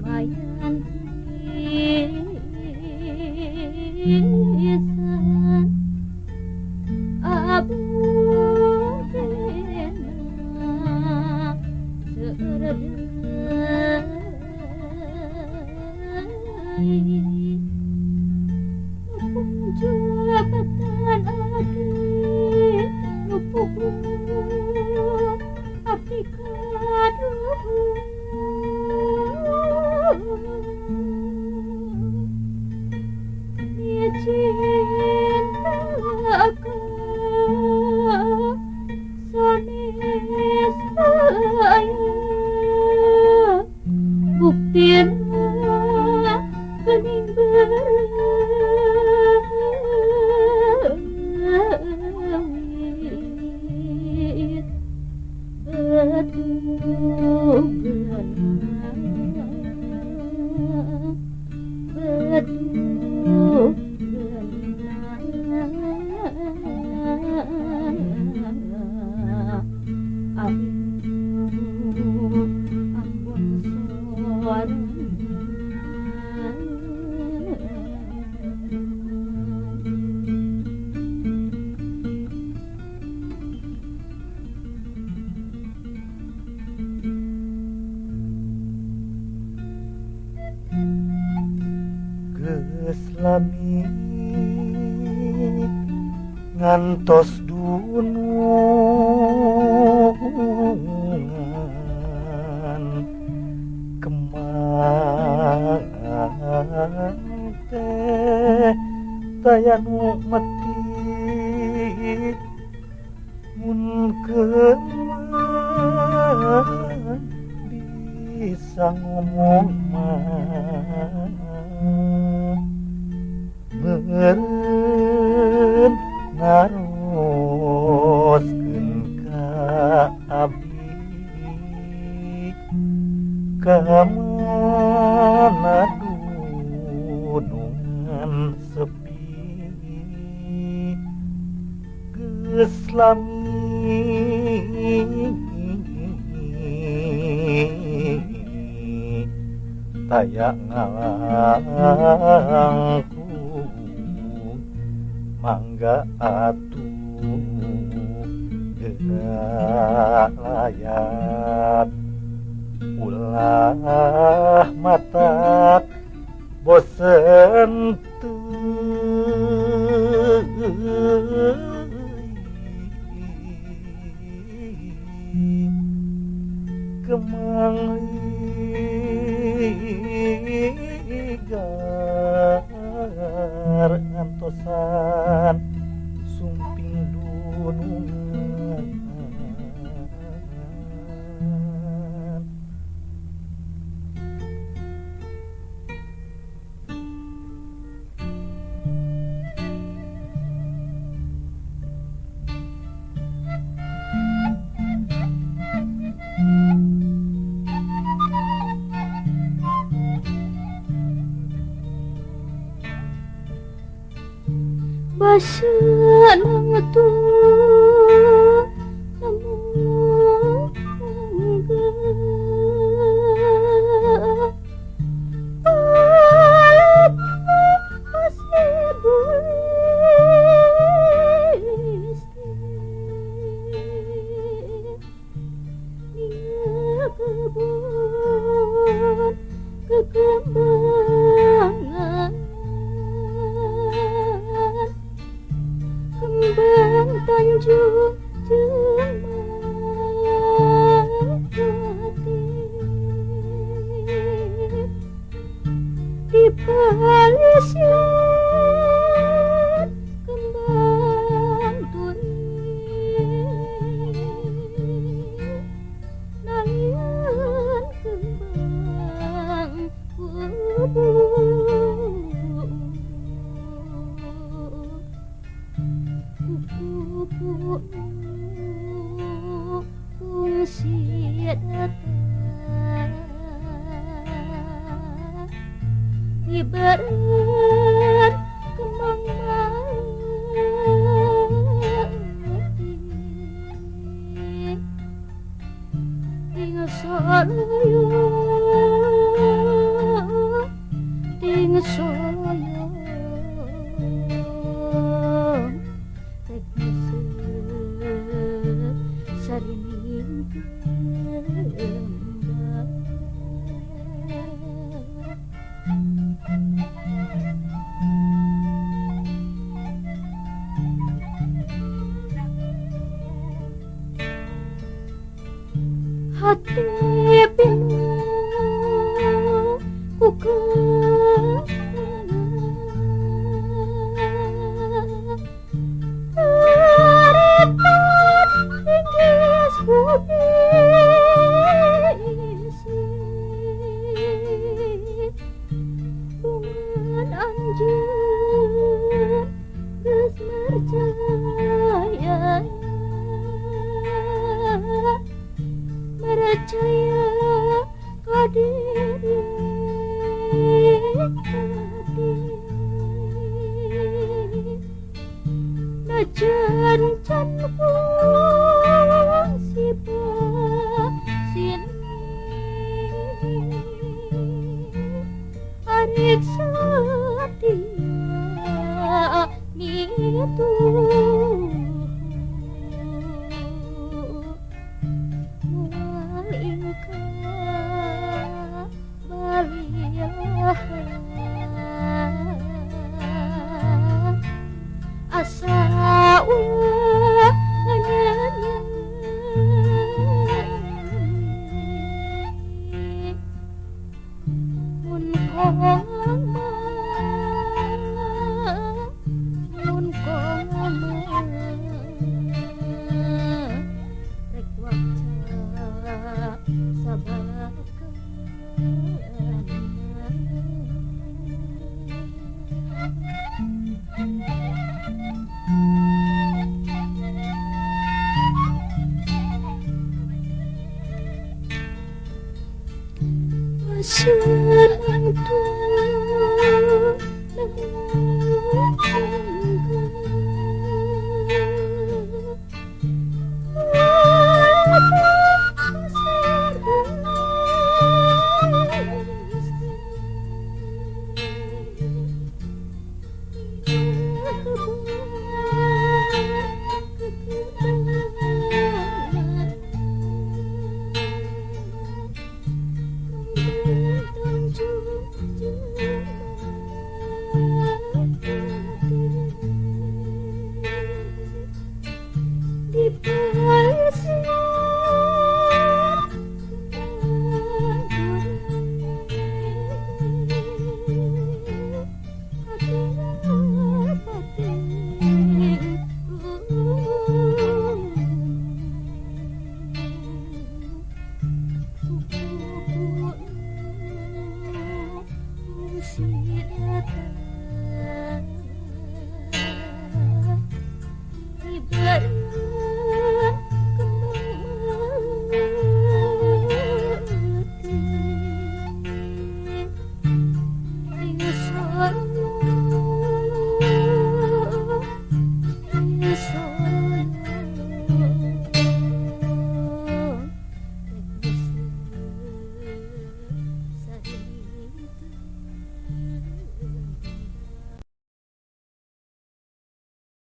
mayan pisan abu dena seredai nupung jabatan adi nupung abdi kaduh dia cintaku sanes saya buktinya bening berawit betugan geus lami ngantos dunungan kemang teh daya nu meti mun kemang bisa ngomong mah meureun naroskeun ka abdi ka mana dunungan sepi geus lami taya ngalangku mangga atuh gerak layat ulah mata bosen kemang ligar ngantosan sumping dunungan basana tuh namun enggak alat masih bulis dia kebun kekembangan kembang tanjung Cemati di palisian kembang turi nalian kembang kubu fungsi datang ibarat kemang mati Soloyo ting soyo rek mesep sarining gendang hati pilu ku Repat ringkis bumi isi bungan anjir geus mercaya ka diri najan can sibah sini arik setia gitu mual ingka baliah asa ulah nyanyi mun koma rek waca sabakeun senang tuh